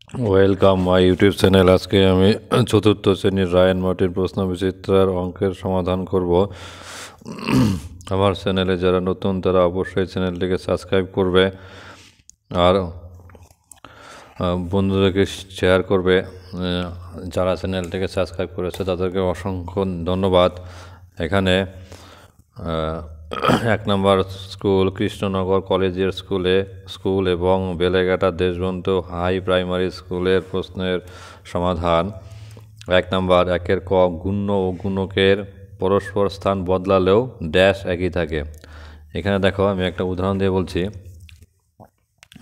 Welcome my YouTube channel. আজকে আমি চতুর্থ শ্রেণীর রায়ান মার্টিন প্রশ্ন বিচিত্রার অঙ্কের সমাধান করব। আমার চ্যানেলে যারা নতুন তারা অবশ্যই চ্যানেলটিকে সাবস্ক্রাইব করবে আর বন্ধুদেরকে শেয়ার করবে। যারা চ্যানেলটিকে সাবস্ক্রাইব করেছে তাদেরকে অসংখ্য ধন্যবাদ। এখানে 1 নম্বর স্কুল কৃষ্ণনগর কলেজিয়েট স্কুল এবং বেলেঘাটা দেশবন্ধু হাই প্রাইমারি স্কুলের প্রশ্নের সমাধান। 1 নম্বর 1 ক গুণ্য ও গুণকের পরস্পর স্থান বদলালেও ড্যাশ একই থাকে। এখানে দেখো আমি একটা উদাহরণ দিয়ে বলছি।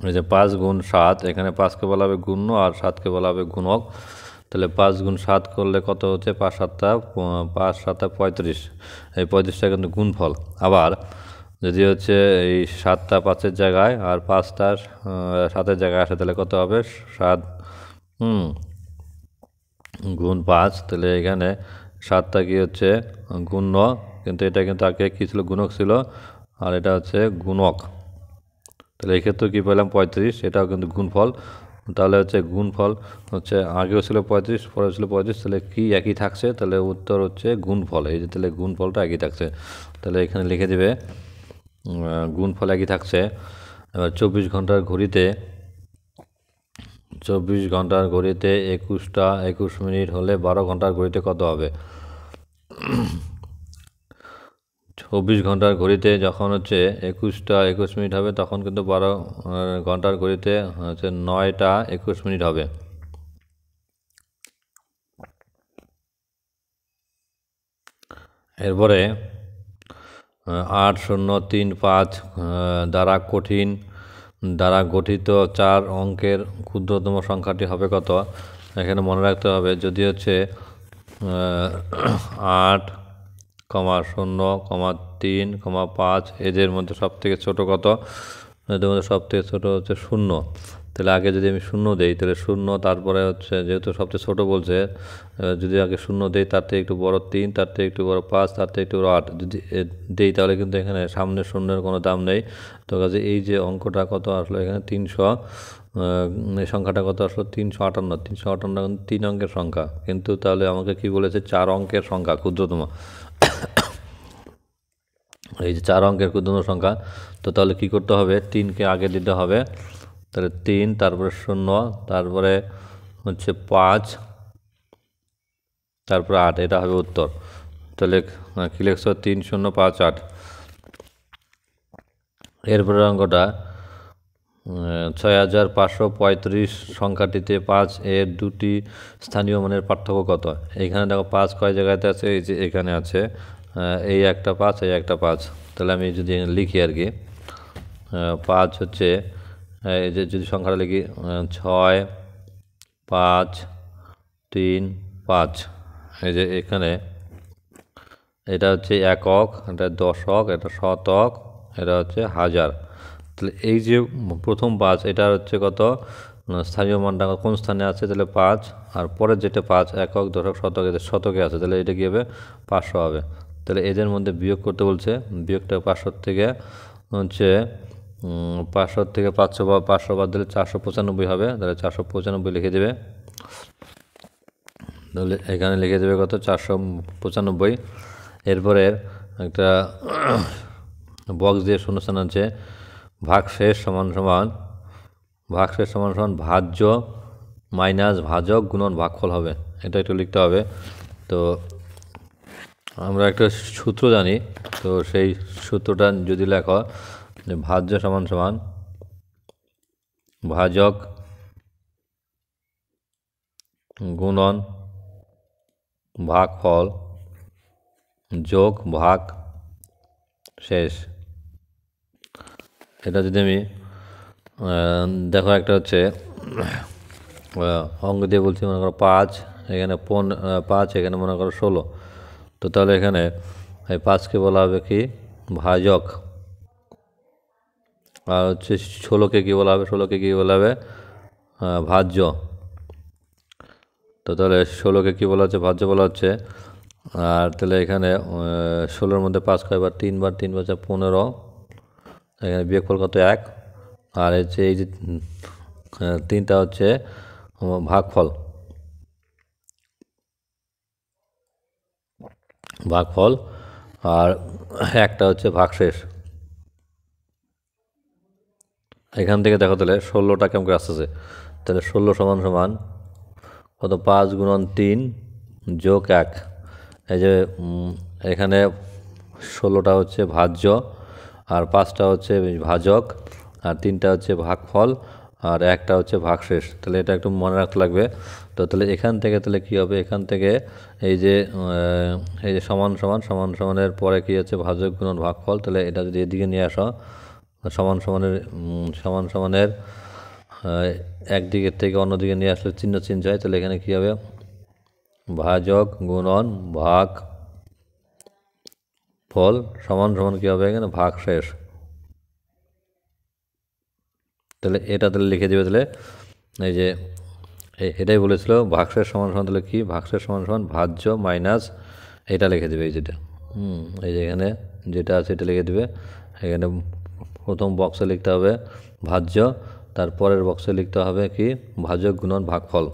এই যে 5 গুণ 7, এখানে 5কে বলা হবে গুণ্য আর 7কে বলা হবে গুণক। তাহলে 5 গুণ 7 করলে কত হচ্ছে? 5 7 35। এই 35টা কিন্তু গুণফল। আবার যদি হচ্ছে এই 7টা 5-এর জায়গায় আর 5টা 7-এর জায়গায় আসে তাহলে কত হবে? 7 গুণ 5। তাহলে এখানে 7টা কি হচ্ছে? গুণ্য, কিন্তু এটা কিন্তু আগে কী ছিল? গুণক ছিল, আর এটা হচ্ছে গুণক। তাহলে এই ক্ষেত্রে কী পেলাম? 35। এটাও কিন্তু গুণফল। তাহলে হচ্ছে গুণফল হচ্ছে আগেও ছিল 35, পরেও ছিল 35, তাহলে কি একই থাকছে? তাহলে উত্তর হচ্ছে গুণফল। এই যে তাহলে গুণফলটা একই থাকছে, তাহলে এখানে লিখে দেবে গুণফল একই থাকছে। এবার 24 ঘন্টার ঘড়িতে 21টা 21 মিনিট হলে 12 ঘন্টার ঘড়িতে কত হবে? 24 ঘন্টার ঘড়িতে যখন হচ্ছে 21টা 21 মিনিট হবে তখন কিন্তু 12 ঘন্টার ঘড়িতে হচ্ছে 9টা 21 মিনিট হবে। এরপরে 8035 দ্বারা গঠিত 4 অঙ্কের ক্ষুদ্রতম সংখ্যাটি হবে কত? এখানে মনে রাখতে হবে, যদি হচ্ছে 8, 0, 3, 5 এদের মধ্যে সবথেকে ছোট কত? এদের মধ্যে সবথেকে ছোট হচ্ছে 0। তাহলে আগে যদি আমি 0 দেই তাহলে 0, তারপরে হচ্ছে যেহেতু সবচেয়ে ছোট বলছে, যদি আগে 0 দেই, তার থেকে একটু বড় 3, তার থেকে একটু বড় 5, তার থেকে একটু বড় 8 যদি দেই তাহলে কিন্তু এখানে সামনে 0-এর কোনো দাম নেই। তো কাজে এই যে অঙ্কটা কত আসলো এখানে 300, এই সংখ্যাটা কত আসলো? 358। 358 কিন্তু 3 অঙ্কের সংখ্যা, কিন্তু তাহলে আমাকে কি বলেছে? 4 অঙ্কের সংখ্যা ক্ষুদ্রতম। এই যে 4 অঙ্কের ক্ষুদ্রতম সংখ্যা, তো তাহলে কি করতে হবে? 3কে আগে দিতে হবে। তাহলে 3, তারপরে 0, তারপরে হচ্ছে 5, তারপরে 8, এটা হবে উত্তর। তাহলে কী লিখছো? 3 0 5 8। এরপরের অঙ্কটা 6535 সংখ্যাটিতে 5 এর দুটি স্থানীয় মানের পার্থক্য কত? এইখানে দেখো 5 কয় জায়গাতে আছে? এই যে এখানে আছে, এই একটা 5, এই একটা 5। তাহলে আমি যদি লিখি আর কি, 5 হচ্ছে এই যে যদি সংখ্যাটা লিখি 6 5 3 5, এই যে এখানে এটা হচ্ছে একক, এটা দশক, এটা শতক, এটা হচ্ছে হাজার। তাহলে এই যে প্রথম 5, এটা হচ্ছে কত? স্থানীয় মানটা কোন স্থানে আছে? তাহলে 5, আর পরের যেটা 5 একক দশক শতক, এদের শতকে আছে, তাহলে এটা কী হবে? 500 হবে। তাহলে এদের মধ্যে বিয়োগ করতে বলছে, বিয়োগটা 500 থেকে হচ্ছে 500 থেকে 500 বাদ দিলে 495 হবে। তাহলে 495 লিখে দেবে। তাহলে এখানে লিখে দেবে কত? 495। এরপরে একটা বক্স দিয়ে শূন্যস্থান আছে। ভাগশেষ সমান সমান ভাজ্য মাইনাস ভাজক গুণন ভাগফল হবে, এটা একটু লিখতে হবে। তো আমরা একটা সূত্র জানি, তো সেই সূত্রটা যদি লেখো যে ভাজ্য সমান সমান ভাজক গুণন ভাগফল যোগ ভাগ শেষ। এটা যদি আমি দেখো, একটা হচ্ছে অঙ্ক দিয়ে বলছি, মনে করো 5, এখানে 5, এখানে মনে করো 16। তো তাহলে এখানে এই 5কে বলা হবে কি? ভাজক। আর হচ্ছে 16কে কী বলা হবে? 16কে কী বলা হবে? ভাজ্য। তো তাহলে 16কে কী বলা হচ্ছে? ভাজ্য বলা হচ্ছে। আর তাহলে এখানে 16-র মধ্যে 5 কয়বার? 3 বার, 3 5 15। এখানে বিয়োগফল কত? 1। আর হচ্ছে এই যে 3টা হচ্ছে ভাগফল ভাগফল আর একটা হচ্ছে ভাগশেষ। এখান থেকে দেখো তাহলে 16টা কেমন করে আসতেছে, তাহলে 16 সমান সমান কত, 5 গুণন 3 যোগ 1। এই যে এখানে 16টা হচ্ছে ভাজ্য, আর 5টা হচ্ছে ভাজক, আর 3টা হচ্ছে ভাগফল, আর একটা হচ্ছে ভাগশেষ। তাহলে এটা একটু মনে রাখতে লাগবে। তো তাহলে এখান থেকে তাহলে কী হবে, এখান থেকে এই যে সমান সমান সমান সমানের পরে কী হচ্ছে ভাজক গুণন ভাগফল। তাহলে এটা যদি এদিকে নিয়ে আসো, সমান সমানের একদিকের থেকে অন্যদিকে নিয়ে আসলে চিহ্ন চেঞ্জ হয়। তাহলে এখানে কী হবে, ভাজক গুণন ভাগ ফল সমান সমান কী হবে এখানে ভাগশেষ। তাহলে এটা তাহলে লিখে দেবে। তাহলে এই যে এটাই বলেছিল ভাগশেষ সমান সমান, তাহলে কি ভাগশেষ সমান সমান ভাজ্য মাইনাস এটা লিখে দেবে, এই যেটা এই যে এখানে যেটা আছে এটা লিখে দেবে। এখানে প্রথম বক্সে লিখতে হবে ভাজ্য, তারপরের বক্সে লিখতে হবে কি ভাজক গুণন ভাগফল।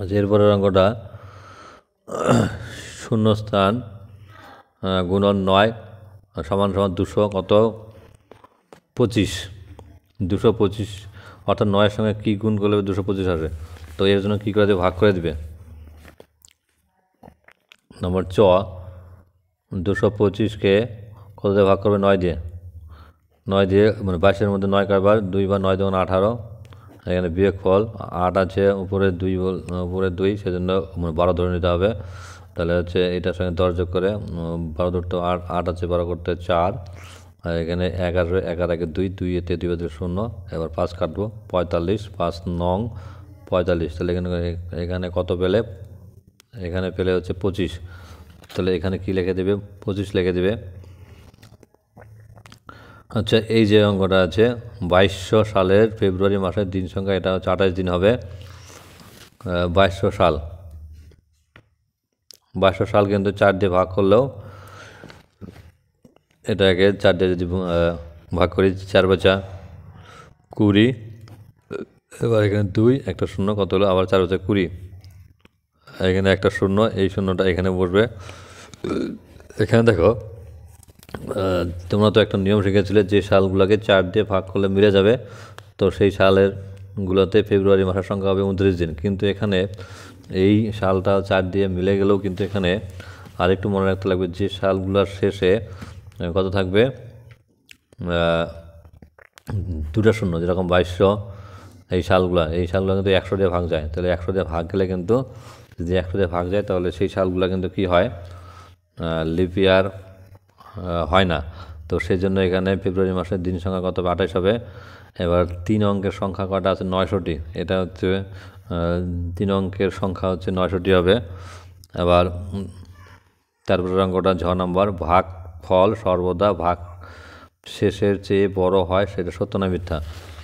আচ্ছা, এরপরের অঙ্কটা শূন্যস্থান গুণন 9 সমান সমান 200 কত 25। 225 অর্থাৎ 9-এর সঙ্গে কী গুণ করলে 225 আসে। তো এর জন্য কী করে দেবে, ভাগ করে দেবে। নম্বর 225কে কত দিয়ে ভাগ করবে, 9 দিয়ে। 9 দিয়ে মানে 22-এর মধ্যে 9 কয়বার, 2 বার, 9 2 18। এখানে বিয়োগ ফল 8 আছে, উপরে 2 সেজন্য 12 ধরে নিতে হবে। তাহলে হচ্ছে এটার সঙ্গে 10 যোগ করে 12 ধরতে 8 আছে, 12 করতে 4। আর এখানে 1 আসবে, 1 আর 1 2, 2 এতে 2 বাদে 0। এবার 5 কাটবো, 45, 5 9 45। তাহলে এখানে কত পেলে, এখানে পেলে হচ্ছে 25। তাহলে এখানে কি লিখে দেবে, 25 লিখে দেবে। আচ্ছা, এই যে অঙ্কটা আছে 2200 সালের ফেব্রুয়ারি মাসের দিন সংখ্যা, এটা হচ্ছে 28 দিন হবে। 2200 সাল কিন্তু 4 দিয়ে ভাগ করলেও, এটাকে 4 দিয়ে যদি ভাগ করি 4 বাচা 20। এবার এখানে 2 একটা 0 কত হলো, আবার 4 বাচা 20। এখানে একটা 0, এই 0টা এখানে বসবে। এখানে দেখো তোমরা তো একটা নিয়ম শিখেছিলে যে সালগুলোকে 4 দিয়ে ভাগ করলে মিলে যাবে, তো সেই সালের গুলোতে ফেব্রুয়ারি মাসের সংখ্যা হবে 29 দিন। কিন্তু এখানে এই সালটা 4 দিয়ে মিলে গেলেও কিন্তু এখানে আরেকটু মনে রাখতে লাগবে যে সালগুলোর শেষে কত থাকবে, 2টা 0, যেরকম 2200। এই সালগুলো কিন্তু 100 দিয়ে ভাগ যায়। তাহলে 100 দিয়ে ভাগ গেলে কিন্তু, যদি 100 দিয়ে ভাগ যায় তাহলে সেই সালগুলো কিন্তু কি হয়, লিপ ইয়ার হয় না। তো সেই জন্য এখানে ফেব্রুয়ারি মাসের দিন সংখ্যা কত হবে, 28 হবে। এবার 3 অঙ্কের সংখ্যা কটা আছে, 900টি। এটা হচ্ছে 3 অঙ্কের সংখ্যা হচ্ছে 900টি হবে। এবার তারপরের অঙ্কটা 6 নম্বর, ভাগ ফল সর্বদা ভাগ শেষের চেয়ে বড় হয়, সেটা সত্য না মিথ্যা।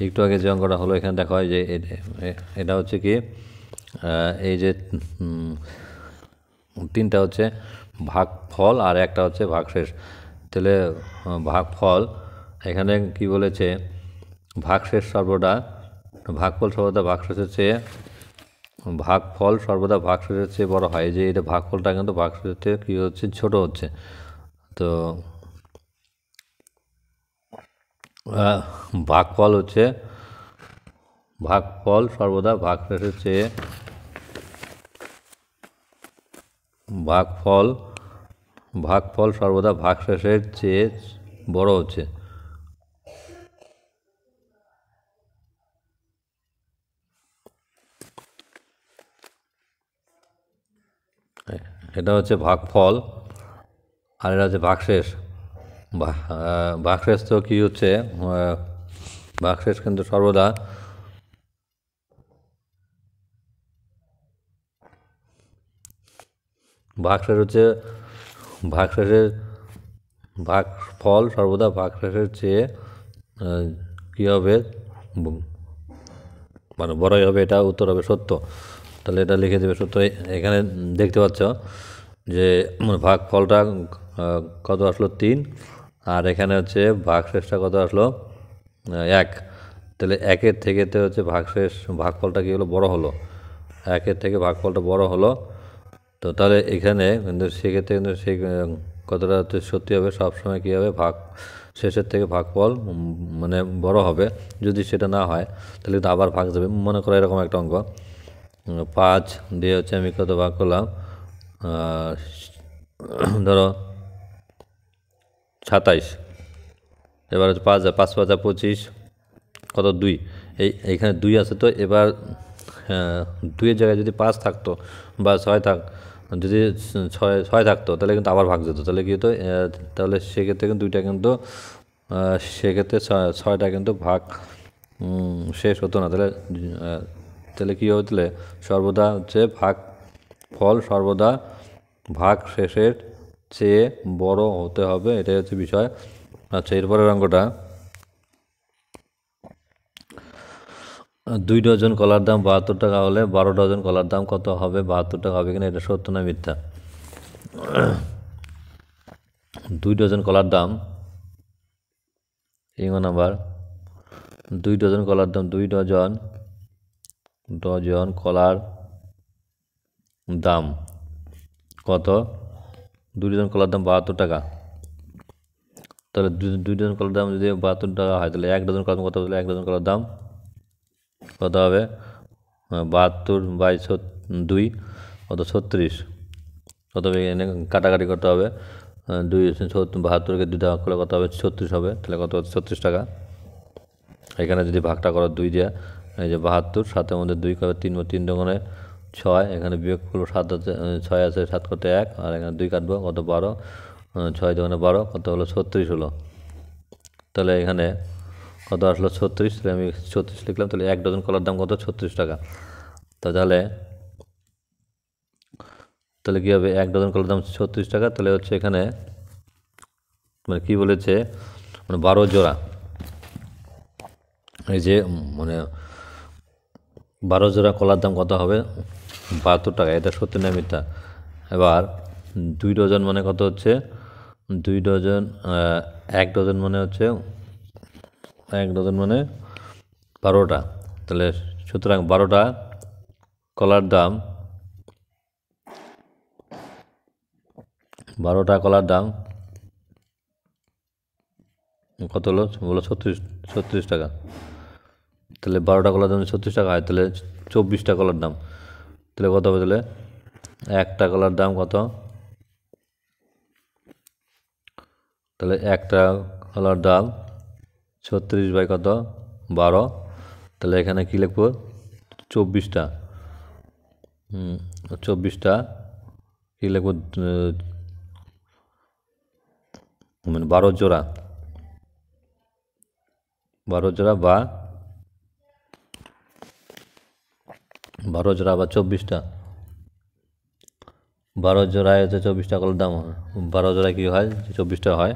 একটু আগে যে অঙ্কটা হলো এখানে দেখা হয় যে এটা হচ্ছে কি, এই যে 3টা হচ্ছে ভাগ ফল আর একটা হচ্ছে ভাগশেষ। তাহলে ভাগফল এখানে কি বলেছে, ভাগফল সর্বদা ভাগশেষের চেয়ে, ভাগফল সর্বদা ভাগশেষের চেয়ে বড় হয়। যে এটা ভাগফলটা কিন্তু ভাগশেষের চেয়ে কী হচ্ছে, ছোট হচ্ছে। তো ভাগফল সর্বদা ভাগশেষের চেয়ে, ভাগফল সর্বদা ভাগশেষের চেয়ে বড় হচ্ছে। এটা হচ্ছে ভাগফল আর এটা হচ্ছে ভাগশেষ। ভাগশেষ তো কী হচ্ছে, ভাগশেষ কিন্তু সর্বদা ভাগশেষের ভাগফল সর্বদা ভাগশেষের চেয়ে কী হবে, মানে বড়ই হবে। এটা উত্তর হবে সত্য। তাহলে এটা লিখে দেবে সত্য। এখানে দেখতে পাচ্ছ যে ভাগফলটা কত আসলো 3, আর এখানে হচ্ছে ভাগশেষটা কত আসলো এক, তাহলে একের থেকে তো হচ্ছে ভাগশেষ ভাগফলটা কী হলো, বড় হলো, একের থেকে ভাগফলটা বড় হলো। তো তাহলে এখানে কিন্তু সেক্ষেত্রে কিন্তু সেই কতটা হচ্ছে সত্যি হবে, সবসময় কী হবে, ভাগ শেষের থেকে ভাগফল মানে বড় হবে। যদি সেটা না হয় তাহলে কিন্তু আবার ভাগ যাবে। মনে করো এরকম একটা অঙ্ক, 5 দিয়ে হচ্ছে আমি কত ভাগ করলাম, ধরো 27। এবার হচ্ছে 5 5 5 25 কত 2, এইখানে 2 আছে। তো এবার 2-এর জায়গায় যদি 5 থাকতো বা 6 যদি 6 থাকতো তাহলে কিন্তু আবার ভাগ যেত। তাহলে কী হতো, তাহলে সেক্ষেত্রে কিন্তু দুইটা কিন্তু সেক্ষেত্রে 6টা কিন্তু ভাগ শেষ হতো না। তাহলে তাহলে কী হবে, তাহলে সর্বদা হচ্ছে ভাগ ফল সর্বদা ভাগ শেষের চেয়ে বড় হতে হবে, এটাই হচ্ছে বিষয়। আচ্ছা, এরপরের অঙ্কটা, 2 ডজন কলার দাম 72 টাকা হলে 12 ডজন কলার দাম কত হবে, 72 টাকা হবে কিনা, এটা সত্য না মিথ্যা? 2 ডজন কলার দাম, নাম্বার 2 ডজন কলার দাম, 2 ডজন কলার দাম কত, 2 ডজন কলার দাম 72 টাকা। তাহলে 2 ডজন কলার দাম যদি 72 টাকা হয় তাহলে 1 ডজন কলার দাম কত, তাহলে 1 ডজন কলার দাম কত হবে, 72/2 কত, 36। কত হবে, এনে কাটাকাটি করতে হবে, 72কে 2 ভাগ করলে কত হবে, 36 হবে। তাহলে কত হচ্ছে, 36 টাকা। এখানে যদি ভাগটা করো 2 দিয়ে, এই যে 72, 7-এর মধ্যে 2 করবে 3 দোকানে 6, এখানে বিয়োগ করবো 7 আছে, 6 আছে, 7 করতে 1, আর এখানে 2 কাটবো, কত 12, 6 দোকানে 12, কত হলো, 36 হলো। তাহলে এখানে কত আসলো, 36। তাহলে আমি 36 লিখলাম। তাহলে 1 ডজন কলার দাম কত, 36 টাকা। তাহলে কী হবে, 1 ডজন কলার দাম 36 টাকা। তাহলে হচ্ছে এখানে মানে কী বলেছে, মানে 12 জোড়া, এই যে মানে 12 জোড়া কলার দাম কত হবে, 72 টাকা। এটা সত্যি না মিথ্যা? এবার 2 ডজন মানে কত হচ্ছে, 2 ডজন, 1 ডজন মানে হচ্ছে 1 ডজন মানে 12টা। তাহলে সুতরাং 12টা কলার দাম, 12টা কলার দাম কত হলো, বলো 36 টাকা। তাহলে 12টা কলার দাম 36 টাকা হয়, তাহলে 24টা কলার দাম, তাহলে কত হবে, তাহলে একটা কলার দাম কত, তাহলে একটা কলার দাম 36 কত, 12। তাহলে এখানে কী লিখবো, 24টা, 24টা কী লিখবো, মানে 12 জোড়া, 12 জোড়া বা 24টা, 12 জোড়ায় হচ্ছে 24টা কলার দাম হয়, 12 জোড়ায় কী হয়, 24টা হয়।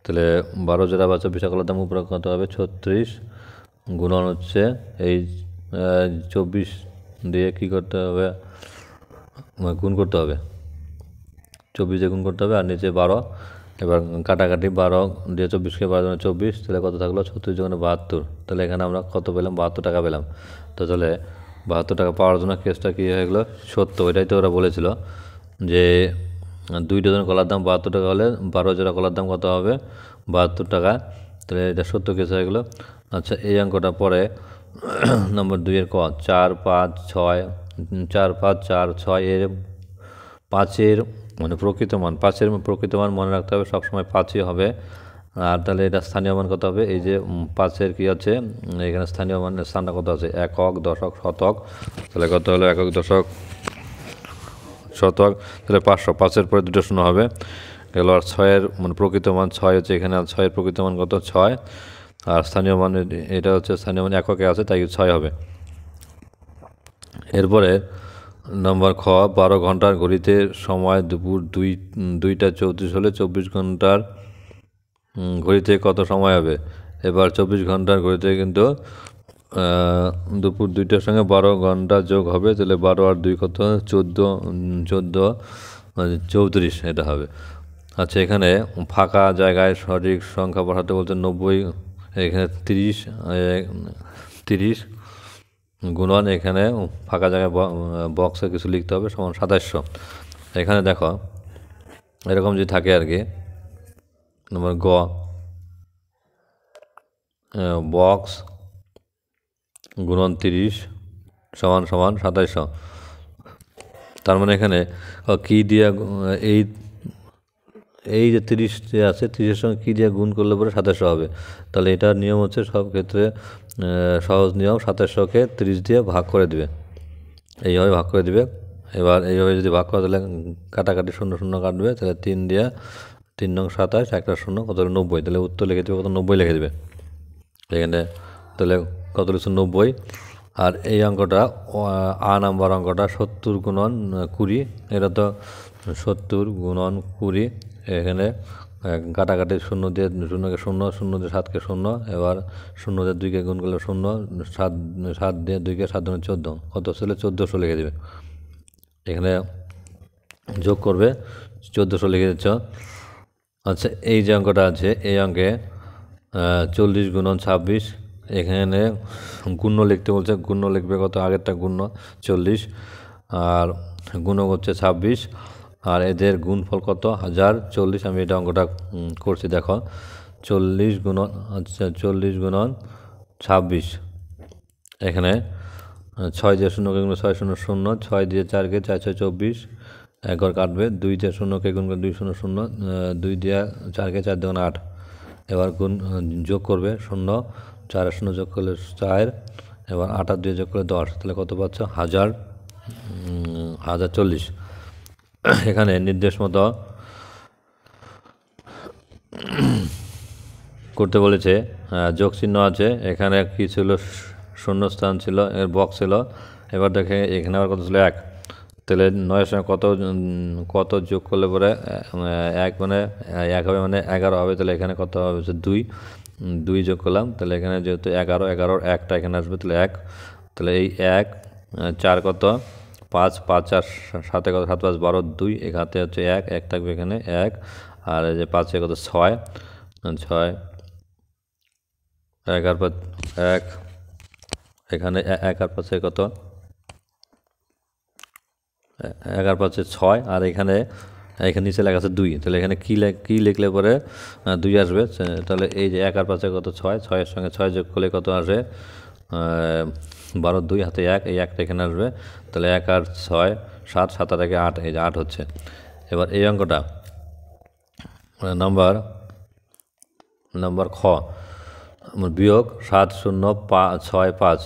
তাহলে 12 জোড়া বা 24টা কলার দাম উপরে কত হবে, 36 গুণন হচ্ছে এই 24 দিয়ে কী করতে হবে, গুণ করতে হবে, 24 দিয়ে গুণ করতে হবে, আর নিচে 12। এবার কাটাকাটি, 12 দিয়ে 24কে 12 24, তাহলে কত থাকলো, 36 × 72। তাহলে এখানে আমরা কত পেলাম, 72 টাকা পেলাম। তো তাহলে 72 টাকা পাওয়ার জন্য কেসটা কী হয়ে গেলো, সত্য। এটাই তো ওরা বলেছিল যে 2 ডজন কলার দাম 72 টাকা হলে 12 জোড়া কলার দাম কত হবে, 72 টাকা। তাহলে এটা সত্য কেস হয়ে গেলো। আচ্ছা, এই অঙ্কটা পরে নম্বর 2-এর ক, 4 5 6, 4 5 4 6 এর 5-এর মানে প্রকৃত মান, 5-এর প্রকৃত মান মনে রাখতে হবে, সবসময় 5ই হবে। আর তাহলে এটা স্থানীয় মান কত হবে, এই যে 5-এর কী আছে, এখানে স্থানীয় মানের স্থানটা কত আছে, একক, দশক, শতক। তাহলে কত হলো, একক, দশক, শতক। তাহলে 500, 5-এর পরে 2টা শূন্য হবে গেল। আর 6-এর মানে প্রকৃত মান 6 হচ্ছে এখানে, আর 6-এর প্রকৃত মান কত, 6। আর স্থানীয় মান, এটা হচ্ছে স্থানীয় মান এককে আছে, তাই 6 হবে। এরপরে নম্বর খ, 12 ঘন্টার ঘড়িতে সময় দুপুর 2টা 34 হলে 24 ঘন্টার ঘড়িতে কত সময় হবে। এবার 24 ঘন্টার ঘড়িতে কিন্তু দুপুর 2টার সঙ্গে 12 ঘন্টা যোগ হবে, তাহলে 12 আর 2 কত, 14 34 এটা হবে। আচ্ছা, এখানে ফাঁকা জায়গায় সঠিক সংখ্যা বসাতে বলছে 90 এখানে 30 গুণন এখানে ফাঁকা জায়গায় বক্সে কিছু লিখতে হবে সমান 2700। এখানে দেখো এরকম যদি থাকে আর কি, নম্বর গ বক্স গুণন 30 সমান 2700। তার মানে এখানে কী দিয়ে এই এই যে 30 যে আছে 30-এর সঙ্গে কী দিয়ে গুণ করলে পরে 2700 হবে। তাহলে এটার নিয়ম হচ্ছে সব ক্ষেত্রে সহজ নিয়ম, 2700-কে 30 দিয়ে ভাগ করে দিবে, এইভাবে ভাগ করে দিবে। এবার এইভাবে যদি ভাগ করা তাহলে কাটাকাটি 0 0 কাটবে, তাহলে 3 দিয়ে 3 নং 27, একটা 0 কত 90, তাহলে উত্তর লিখে দেবে কত 90 লিখে দেবে এখানে। তাহলে কত লিখছে 90। আর এই অঙ্কটা নাম্বার অঙ্কটা 70 গুণন 20, এটা তো 70 গুণন 20। এখানে কাটাকাটি 0 দিয়ে 0-কে 0, 0 দিয়ে 7-কে 0, এবার 0 দিয়ে 2-কে গুণ করলে 0, 7 দিয়ে 2-কে 7 গুণে 14, কত ছিল 1400 লিখে দেবে। এখানে যোগ করবে 1400 লিখে দিচ্ছ। আচ্ছা এই যে অঙ্কটা আছে এই অঙ্কে 40 গুণন 26, এখানে গুণ্য লিখতে বলছে, গুণ্য লিখবে কত আগেরটা গুণ্য 40 আর গুণক হচ্ছে 26, আর এদের গুণফল কত 1040। আমি এটা অঙ্কটা করছি দেখো, 40 গুণন 26, এখানে 6 দিয়ে 0-কে গুণ 6 0 0, 6 দিয়ে 4-কে 4 6 24, 1 ঘর কাটবে, 2 দিয়ে 0-কে গুণ করে 2 0 0, 2 দিয়ে 4-কে 4 2 8। এবার গুণ যোগ করবে 0, 4 0 যোগ করলে 4, এবার 8 আর 2 যোগ করলে 10, তাহলে কত পাচ্ছ 1040। এখানে নির্দেশ মতো করতে বলেছে, যোগ চিহ্ন আছে, এখানে কি ছিল শূন্যস্থান ছিল, এর বক্স ছিল। এবার দেখে এখানে আবার কত ছিল 1, তাহলে 9-এর সঙ্গে কত যোগ করলে পরে 1 মানে 1 হবে, মানে 11 হবে। তাহলে এখানে কত হবে হচ্ছে 2 যোগ করলাম, তাহলে এখানে যেহেতু 11-11 একটা এখানে আসবে, তাহলে 1, তাহলে এই 1 4 কত 5 5 আর 7 কত 7 5 12 2, এখানে হচ্ছে 1 থাকবে এখানে 1, আর এই যে 5 কত 6 1 আর 5 1, এখানে 1 আর 5 কত 1 আর 5 6, আর এখানে নিচে লেখা আছে 2, তাহলে এখানে কি লিখলে পরে 2 আসবে। তাহলে এই যে 1 আর 5 কত 6, 6-এর সঙ্গে 6 যোগ করলে কত আসে 12 2 হাতে 1, এই 1টা এখানে আসবে, তাহলে 1 আর 6 7 7 আর 1 8, এই যে 8 হচ্ছে। এবার এই অঙ্কটা নাম্বার খ বিয়োগ 7 0 6 5,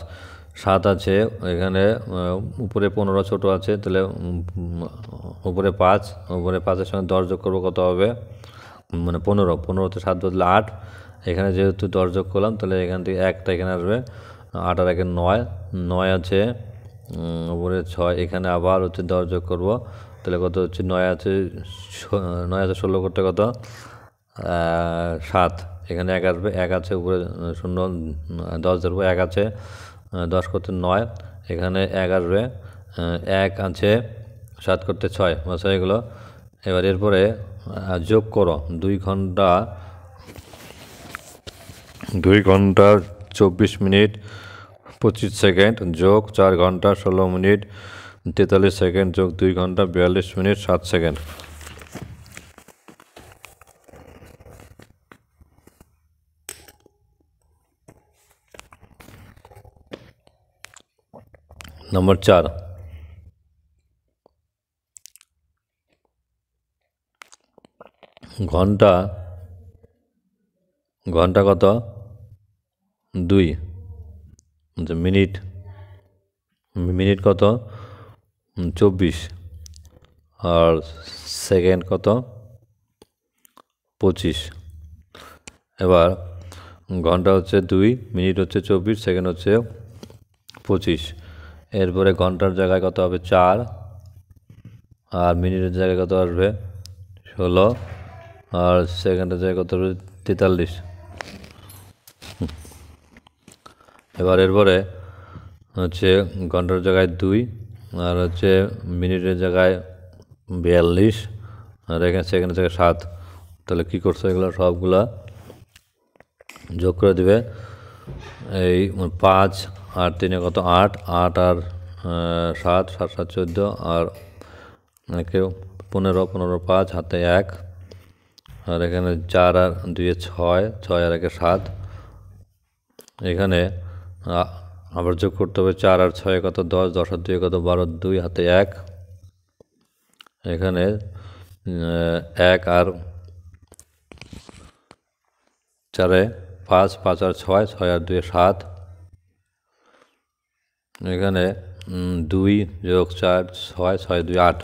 7 আছে এখানে উপরে 15 ছোটো আছে, তাহলে উপরে 5, উপরে 5-এর সঙ্গে 10 যোগ করবো কত হবে মানে 15-তে 7 বদলে 8, এখানে যেহেতু 10 যোগ করলাম তাহলে এখান থেকে 1টা এখানে আসবে, 8 আর 1 9 আছে, উপরে 6, এখানে আবার হচ্ছে 10 যোগ করবো, তাহলে কত হচ্ছে 9 আছে 16 করতে কত 7, এখানে 1 আসবে, 1 আছে উপরে 0 10 ধরবো, 1 আছে 10 করতে 9, এখানে 1 আসবে, 1 আছে 7 করতে 6, বাস হয়ে গেলো। এবার এরপরে যোগ করো 2 ঘন্টা 24 মিনিট 25 সেকেন্ড যোগ 4 ঘন্টা 16 মিনিট 43 সেকেন্ড যোগ 2 ঘন্টা 42 মিনিট 7 সেকেন্ড। নম্বর 4, ঘন্টা কত 2, মিনিট কত 24, আর সেকেন্ড কত 25। এবার ঘন্টা হচ্ছে 2, মিনিট হচ্ছে 24, সেকেন্ড হচ্ছে 25, এরপরে ঘন্টার জায়গায় কত হবে 4, আর মিনিটের জায়গায় কত আসবে 16, আর সেকেন্ডের জায়গায় কত হবে 43। এবার এরপরে হচ্ছে ঘন্টার জায়গায় 2, আর হচ্ছে মিনিটের জায়গায় 42, আর এখানে সেকেন্ডের জায়গায় 7, তাহলে কী করছো এগুলো সবগুলা যোগ করে দেবে এই 5 আর 3 কত 8, 8 আর 7, 7 7 14 আর 15, 15 5 হাতে 1 আর এখানে 4 আর 2 6, 6 আর 1 7। এখানে আবার যোগ করতে হবে 4 আর 6 কত 10, 10 আর 2 কত 12, 2 হাতে 1। এখানে 1 আর 4 5, 5 আর 6, 6 আর 2 7। এখানে 2 যোগ 4 6, 6 2 8।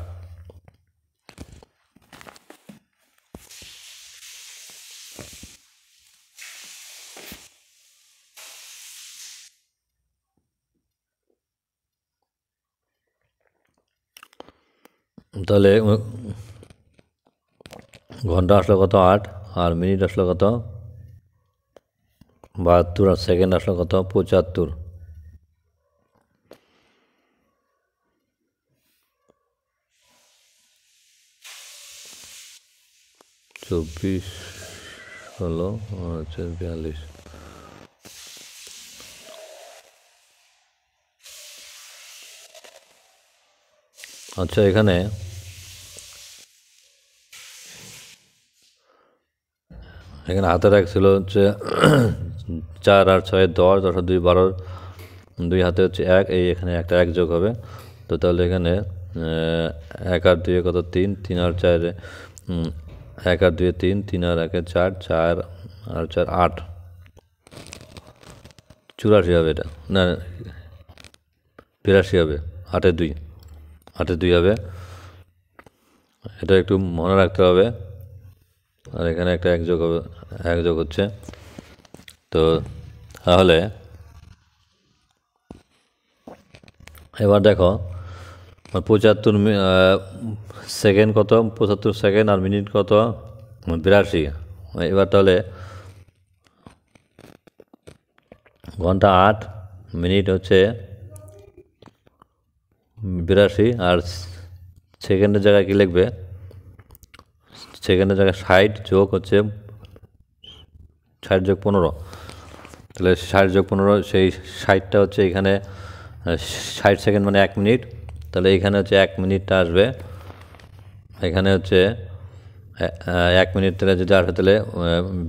তাহলে ঘন্টা আসলো কত 8 আর মিনিট আসলো কত 72 আর সেকেন্ড আসলো কত 75। চব্বিশ হলো 42। আচ্ছা এখানে হাতে রাখছিল হচ্ছে 4 আর 6 10, 10 আর 2 12, 2 হাতে হচ্ছে 1, এই এখানে একটা 1 যোগ হবে। তো তাহলে এখানে 1 আর 2 কত 3, 3 আর 4 1 আর 2 3, 3 আর 1 4, 4 আর 4 8, 84 হবে এটা, না 82 হবে, 8 এ 2, 8 এ 2 হবে। এটা একটু মনে রাখতে হবে। আর এখানে একটা 1 যোগ হবে, 1 যোগ হচ্ছে। তো তাহলে এবার দেখো 75 সেকেন্ড কত 75 সেকেন্ড আর মিনিট কত 82। এবার তাহলে ঘন্টা 8, মিনিট হচ্ছে 82 আর সেকেন্ডের জায়গায় কী লিখবে, সেকেন্ডের জায়গায় 60 যোগ হচ্ছে 60 যোগ 15। তাহলে 60 যোগ 15, সেই 60টা হচ্ছে এখানে 60 সেকেন্ড মানে 1 মিনিট। তাহলে এখানে হচ্ছে 1 মিনিটটা আসবে, এখানে হচ্ছে 1 মিনিট তাহলে যদি আসে তাহলে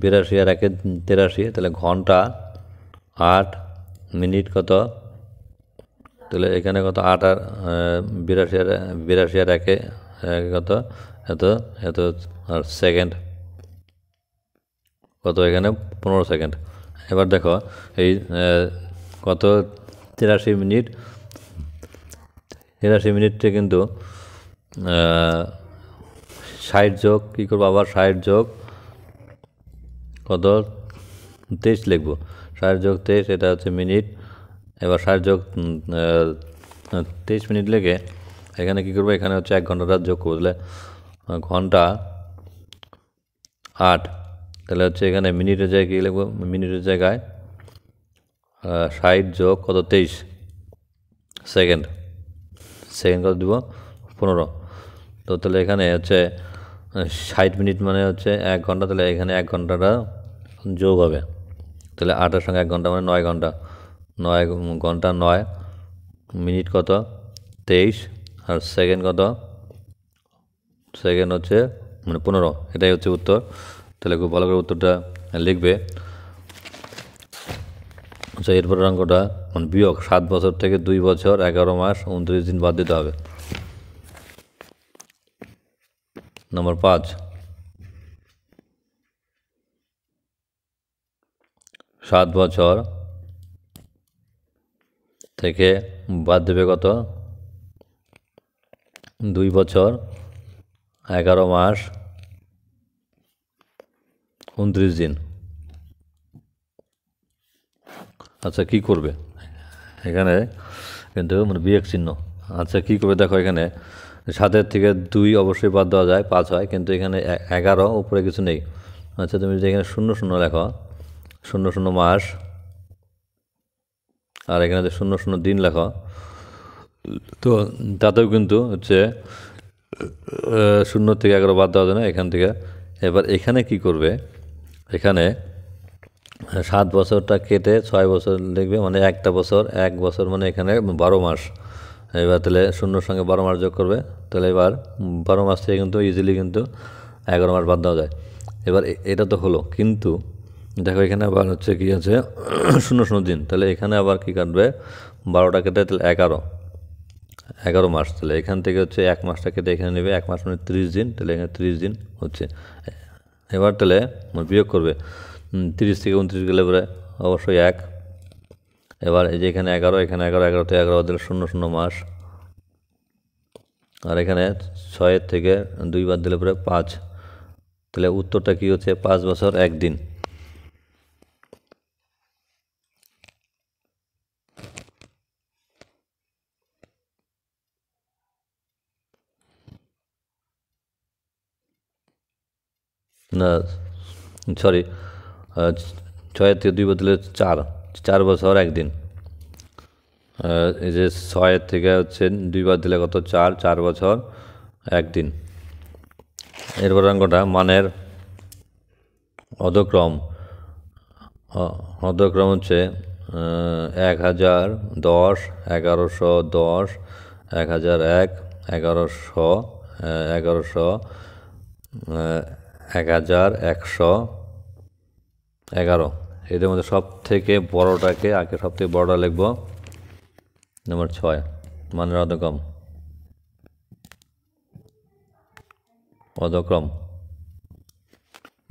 82 আর 1 83, তাহলে ঘন্টা 8, মিনিট কত, তাহলে এখানে কত 8 আর 82 আর 1 কত এত এত আর সেকেন্ড কত এখানে 15 সেকেন্ড। এবার দেখো এই কত 83 মিনিট, 83 মিনিটে কিন্তু 60 যোগ কী করবো আবার 60 যোগ কত 23 লিখবো, 60 যোগ 23 এটা হচ্ছে মিনিট। এবার 60 যোগ 23 মিনিট লেগে এখানে কী করবো, এখানে হচ্ছে 1 ঘন্টাটা যোগ করলে ঘন্টা 8, তাহলে হচ্ছে এখানে মিনিটের জায়গায় কী লিখবো, মিনিটের জায়গায় 60 যোগ কত 23 সেকেন্ড, সেকেন্ড কত দিব 15। তো তাহলে এখানে হচ্ছে 60 মিনিট মানে হচ্ছে 1 ঘন্টা, তাহলে এখানে 1 ঘন্টাটা যোগ হবে। তাহলে 8-এর সঙ্গে 1 ঘন্টা মানে 9 ঘন্টা, 9 ঘন্টা 9 মিনিট কত 23 আর সেকেন্ড কত, সেকেন্ড হচ্ছে মানে 15। এটাই হচ্ছে উত্তর। তাহলে খুব ভালো করে উত্তরটা লিখবে। আচ্ছা এরপরের অঙ্কটা মানে বিয়োগ 7 বছর থেকে 2 বছর 11 মাস 29 দিন বাদ দিতে হবে। নম্বর 5, 7 বছর থেকে বাদ দেবে কত 2 বছর 11 মাস 29 দিন। আচ্ছা কী করবে এখানে কিন্তু মানে বিয়োগ চিহ্ন। আচ্ছা কী করবে দেখো, এখানে 7-এর থেকে 2 অবশ্যই বাদ দেওয়া যায়, 5 হয়, কিন্তু এখানে 11 উপরে কিছু নেই। আচ্ছা তুমি যদি এখানে 0 0 লেখো, 0 0 মাস, আর এখানে যে 0 0 দিন লেখো, তো তাতেও কিন্তু হচ্ছে 0 থেকে 11 বাদ দেওয়া যায় না এখান থেকে। এবার এখানে কি করবে, এখানে 7 বছরটা কেটে 6 বছর লিখবে, মানে একটা বছর, 1 বছর মানে এখানে 12 মাস। এবার তাহলে শূন্যর সঙ্গে 12 মাস যোগ করবে, তাহলে এবার 12 মাস থেকে কিন্তু ইজিলি কিন্তু 11 মাস বাদ দেওয়া যায়। এবার এটা তো হলো, কিন্তু দেখো এখানে আবার হচ্ছে কি আছে 0 দিন, তাহলে এখানে আবার কি কাটবে, 12টা কেটে তাহলে 11 মাস, তাহলে এখান থেকে হচ্ছে 1 মাসটা কেটে এখানে নেবে, 1 মাস মানে 30 দিন, তাহলে এখানে 30 দিন হচ্ছে। এবার তাহলে বিয়োগ করবে, 30 থেকে 29 গেলে পরে অবশ্যই 1। এবার এই যে এখানে 11, এখানে 11, 11তে 11 দিলে 0 মাস, আর এখানে 6 থেকে 2 বাদ দিলে পরে 5, তাহলে উত্তরটা কি হচ্ছে 5 বছর 1 দিন। না সরি, 6 থেকে 2 বাদ দিলে 4 বছর 1 দিন। এই যে 6 থেকে হচ্ছে 2 বাদ দিলে কত, 4 বছর 1 দিন। এরপর অঙ্কটা মানের অধক্রম হচ্ছে 1010, 1110, 1001, 1100, 1100, 1111। এদের মধ্যে সব থেকে বড়টাকে আগে, সব থেকে বড়টা লিখব নম্বর 6, মানের অধক্রম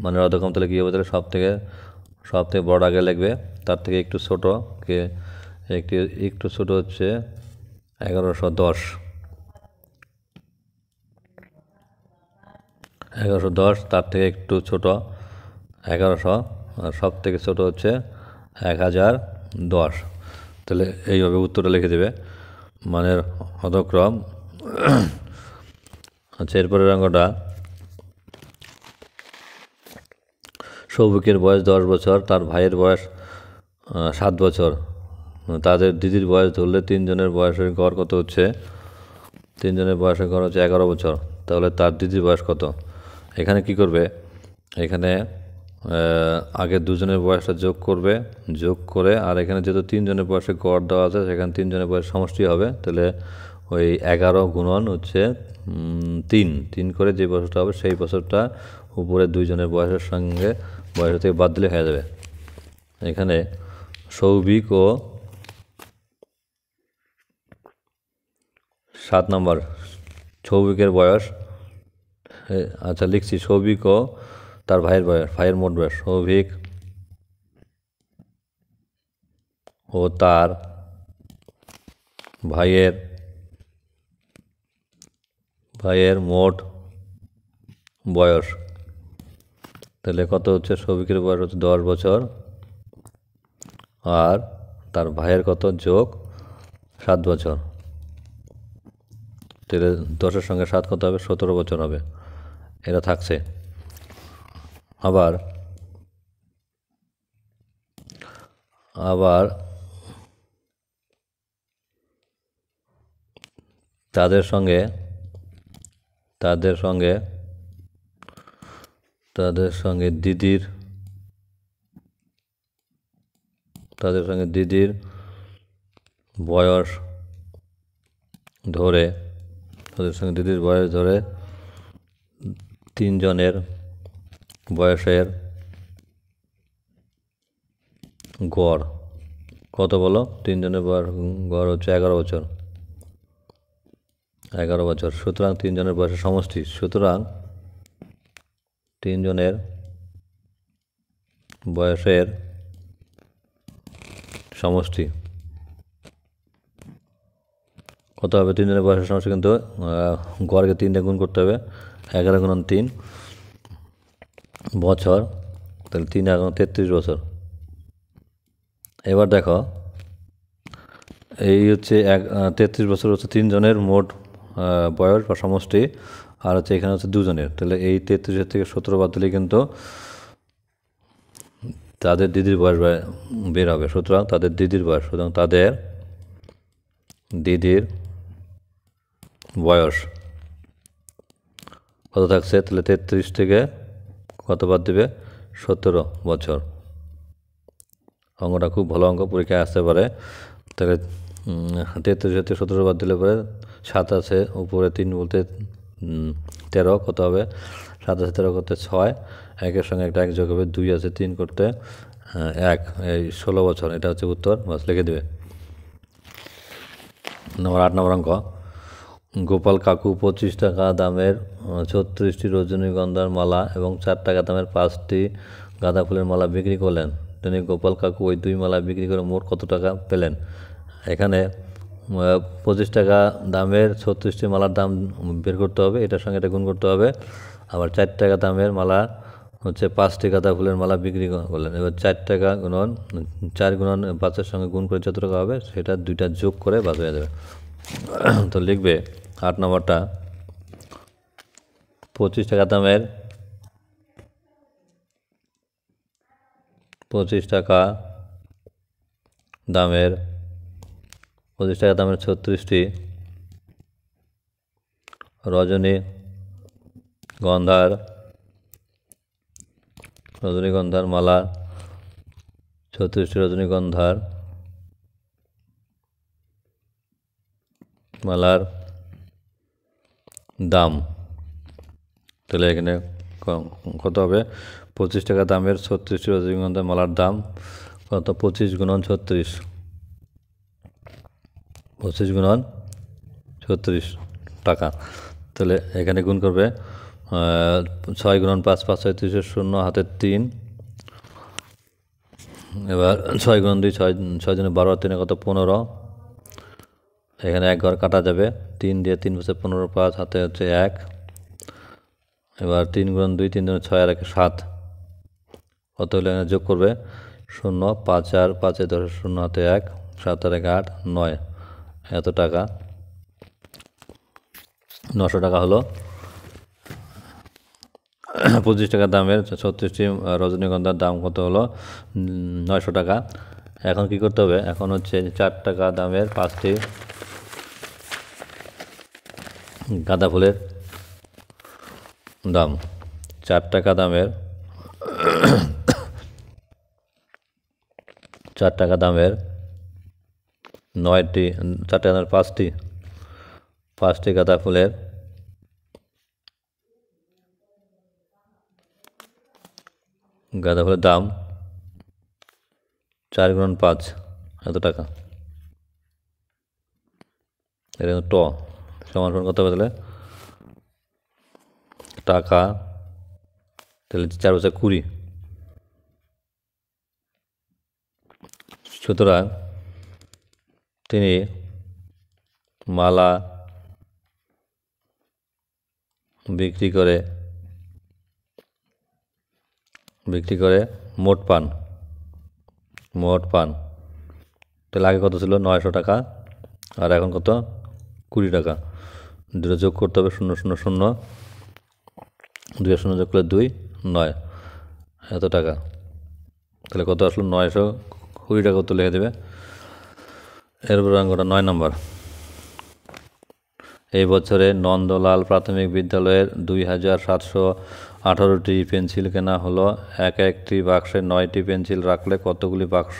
মানের অধক্রম। তাহলে কী হবে, তাহলে সব থেকে বড় আগে লিখবে, তার থেকে একটু ছোটো কে একটু ছোটো হচ্ছে 1110, 1110, তার থেকে একটু ছোটো 1100, আর সব থেকে ছোটো হচ্ছে 1010। তাহলে এইভাবে উত্তরটা লিখে দেবে মানের অধক্রম। আচ্ছা, এরপরের অঙ্কটা, সৌভিকের বয়স 10 বছর, তার ভাইয়ের বয়স 7 বছর, তাদের দিদির বয়স ধরলে 3 জনের বয়সের গড় কত হচ্ছে? 3 জনের বয়সের গড় হচ্ছে 11 বছর, তাহলে তার দিদির বয়স কত? এখানে কি করবে, এখানে আগে দুজনের বয়সটা যোগ করে, আর এখানে যেহেতু 3 জনের বয়সের গড় দেওয়া আছে, সেখানে 3 জনের বয়স সমষ্টি হবে, তাহলে ওই 11 গুণন হচ্ছে 3 করে যে বছরটা হবে সেই বছরটা উপরে 2 জনের বয়সের থেকে বাদ দিলে হয়ে যাবে। এখানে সৌভিক ও 7 নম্বর, সৌভিকের বয়স, আচ্ছা লিখছি, সৌভিক ও তার ভাইয়ের মোট বয়স, সৌভিক ও তার ভাইয়ের মোট বয়স, তাহলে কত হচ্ছে, সৌভিকের বয়স হচ্ছে 10 বছর, আর তার ভাইয়ের কত, যোগ 7 বছর, তাহলে 10-এর সঙ্গে 7 কত হবে, 17 বছর হবে। এটা থাকছে। আবার তাদের সঙ্গে দিদির বয়স ধরে 3 জনের বয়সের গড় কত বলো? 3 জনের গড় হচ্ছে 11 বছর। 11 বছর, সুতরাং 3 জনের বয়সের সমষ্টি, সুতরাং 3 জনের বয়সের সমষ্টি কত হবে? 3 জনের বয়সের সমষ্টি কিন্তু গড়কে 3 দিয়ে গুণ করতে হবে, 11 গুণন 3 বছর, তাহলে 3 এখন 33 বছর। এবার দেখো, এই হচ্ছে 33 বছর হচ্ছে 3 জনের মোট বয়স বা সমষ্টি, আর হচ্ছে এখানে হচ্ছে 2 জনের, তাহলে এই 33 থেকে 17 বাদ দিলে কিন্তু তাদের দিদির বয়স বের হবে, সুতরাং তাদের দিদির বয়স কত থাকছে? তাহলে 33 থেকে কত বাদ দেবে? 17 বছর। অঙ্কটা খুব ভালো অঙ্ক, পরীক্ষায় আসতে পারে। তাহলে 33 থেকে 17 বাদ দিলে পরে 27, উপরে 3 বলতে 13 কত হবে? 27 13 করতে 6, একের সঙ্গে একটা 1 যোগ হবে 2 আছে, 3 করতে 1, এই 16 বছর। এটা হচ্ছে উত্তর, বাস লিখে দেবে। 8 নম্বর অঙ্ক, গোপাল কাকু 25 টাকা দামের 36টি রজনীগন্ধার মালা এবং 4 টাকা দামের 5টি গাঁদা ফুলের মালা বিক্রি করলেন। তিনি গোপাল কাকু ওই 2 মালা বিক্রি করে মোট কত টাকা পেলেন? এখানে 25 টাকা দামের 36টি মালার দাম বের করতে হবে, এটার সঙ্গে এটা গুণ করতে হবে। আবার 4 টাকা দামের মালা হচ্ছে 5টি গাঁদা ফুলের মালা বিক্রি করলেন। এবার 4 টাকা গুণন 4 গুণন 5-এর সঙ্গে গুণ করে যত টাকা হবে সেটা 2টা যোগ করে বাদ হয়ে যাবে। তো লিখবে 8 নম্বরটা, 25 টাকা দামের 25 টাকা দামের 36টি রজনীগন্ধার মালা, 36টি রজনীগন্ধার মালার দাম। তাহলে এখানে কত হবে? 25 টাকা দামের 36টি রজনীগন্ধার মালার দাম কত? 25 গুণন 36, 25 গুণন 36 টাকা। তাহলে এখানে গুণ করবে 6 গুণন 5, 5 6 30, 0 হাতে 3, এবার 6 গুণন 2, 6 জনে 12, 3 কত? 15। এখানে 1 ঘর কাটা যাবে, 3 দিয়ে 3 বছর 15, 5 হাতে হচ্ছে 1। এবার 3 গুণন 2, 3 দুগুণে 6 আর 1 7, কত হলে এখানে যোগ করবে 0, 5 আর 5 10, 0 হাতে 1, 7 আর 1 8, 9, এত টাকা 900 টাকা হলো। 25 টাকা দামের 36টি রজনীগন্ধার দাম কত হলো? 900 টাকা। এখন কি করতে হবে? এখন হচ্ছে 4 টাকা দামের 5টি গাঁদা ফুলের দাম, 4 টাকা দামের 4 টাকা দামের 9টি, 4 টাকা দামের 5টি গাঁদা ফুলের দাম 4 গুণন 5, এত টাকা। এটা ট সমান কত হবে? তাহলে টাকা, তাহলে 4 বছর 20। সুতরাং তিনি মালা বিক্রি করে মোট পান। তাহলে আগে কত ছিল? 900 টাকা, আর এখন কত? 20 টাকা। দুটো যোগ করতে হবে, 0 0 0, 2 0 যোগ করলে 2, 9, এত টাকা। তাহলে কত আসলো? 920 টাকা উত্তর লিখে দেবে। এরপর অঙ্কটা 9 নম্বর, এই বছরে নন্দলাল প্রাথমিক বিদ্যালয়ের 2718টি পেন্সিল কেনা হলো। একটি বাক্সে 9টি পেন্সিল রাখলে কতগুলি বাক্স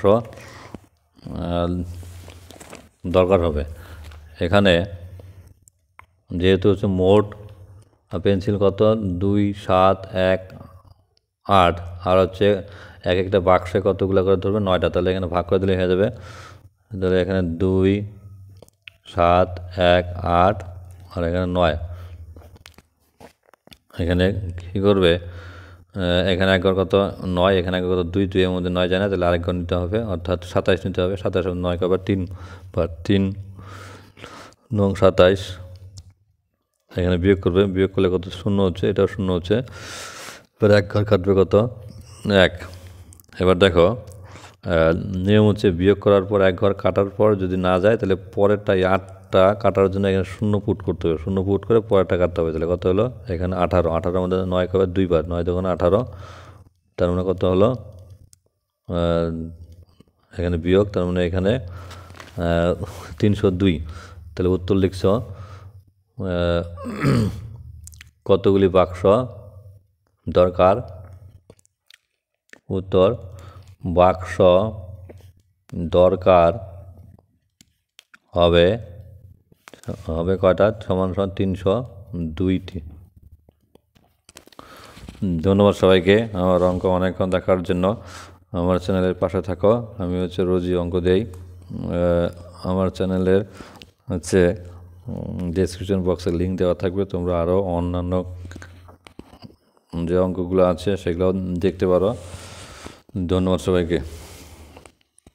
দরকার হবে? এখানে যেহেতু হচ্ছে মোট পেন্সিল কত? 2 7 1 8, আর হচ্ছে একটা বাক্সে কতগুলো করে ধরবে? 9টা। তাহলে এখানে ভাগ করে দিলে হয়ে যাবে। তাহলে এখানে 2 7 1 8, আর এখানে 9। এখানে কী করবে? এখানে 1 ঘর কত? 9, এখানে 1 ঘর কত? 2, 2 এর মধ্যে 9 যায় না, তাহলে আরেক ঘর নিতে হবে, অর্থাৎ 27 নিতে হবে। 27 9 কবার 3 9 27। এখানে বিয়োগ করবে, বিয়োগ করলে কত? 0 হচ্ছে, এটাও 0 হচ্ছে। এবার 1 ঘর কাটবে কত? 1। এবার দেখো, নিয়ম হচ্ছে বিয়োগ করার পর 1 ঘর কাটার পর যদি না যায় তাহলে পরেরটা 8টা কাটার জন্য এখানে 0 পুট করতে হবে, 0 পুট করে পরেরটা কাটতে হবে। তাহলে কত হলো? এখানে 18, 18-এর মধ্যে 9 কবার 2 বার, 9 2 18, তার মানে কত হলো? এখানে বিয়োগ, তার মানে এখানে 302। তাহলে উত্তর লিখছ কতগুলি বাক্স দরকার? উত্তর, বাক্স দরকার হবে হবে কয়টা, সমান সমান 302টি। ধন্যবাদ সবাইকে আমার অঙ্ক অনেকক্ষণ দেখার জন্য। আমার চ্যানেলের পাশে থাকো। আমি রোজই অঙ্ক দেই। আমার চ্যানেলের ডেসক্রিপশন বক্সে লিঙ্ক দেওয়া থাকবে, তোমরা আরও অন্যান্য যে অঙ্কগুলো আছে সেগুলো দেখতে পারো। ধন্যবাদ সবাইকে।